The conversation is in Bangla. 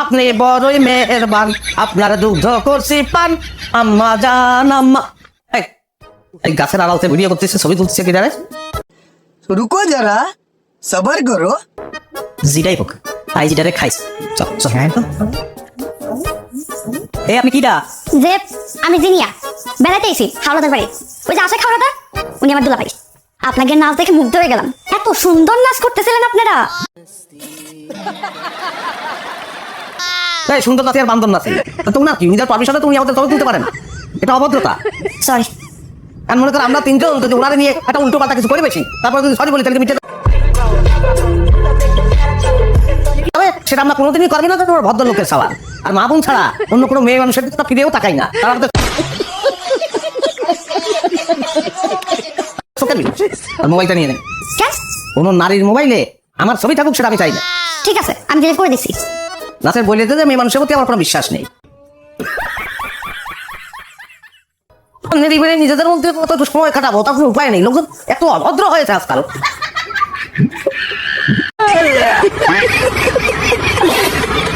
আপনি বড়ই মেহেরবান, আপনার দুগ্ধ করছি পান। আম্মা জান আম্মা। এই গাছের আড়ালতে ভিডিও করতেছে, ছবি তুলছে কি জানে? रुको जरा सबर करो। জিটাই হোক, আই জিটারে খাইস। চল চল। এই আপনি কিডা? যে আমি জিনিয়া বেড়াতে এসি হাওড়াদার বাড়ি। ওই যে আসে খাওড়াদার, উনি আমার দুলাভাই। আপনাকে নাচ দেখে মুগ্ধ হয়ে গেলাম, এত সুন্দর নাচ করতেছিলেন আপনারা। এই সুন্দর নাচে আর বান্দর নাচে তুমি না কি নিজের পারমিশনে তুমি আমাদের ছবি তুলতে পারেন? এটা অভদ্রতা। সরি। আর মনে করো আমরা তিনজন যদি ওনারে নিয়ে একটা উল্টো পাল্টা কিছু করে বেশি, তারপরে যদি সরি বলি তাহলে মিটে যাবে। সেটা আমরা কোনোদিনই করবে না, তোমার ভদ্রলোকের সওয়াল। আর মা বোন ছাড়া অন্য কোনো মেয়ে মানুষের দিকে তো ফিরেও তাকাই না। তারা আমাদের আর মোবাইলটা নিয়ে নেন। কেন? কোনো নারীর মোবাইলে আমার ছবি থাকুক সেটা আমি চাই না। ঠিক আছে, আমি ডিলিট করে দিচ্ছি। নাচের বইলে যে মেয়ে মানুষের প্রতি আমার কোনো বিশ্বাস নেই। নিজেদের মধ্যে কত সময় কাটাবো তার কোনো উপায় নেই। লোকজন এত অভদ্র হয়েছে আজকাল।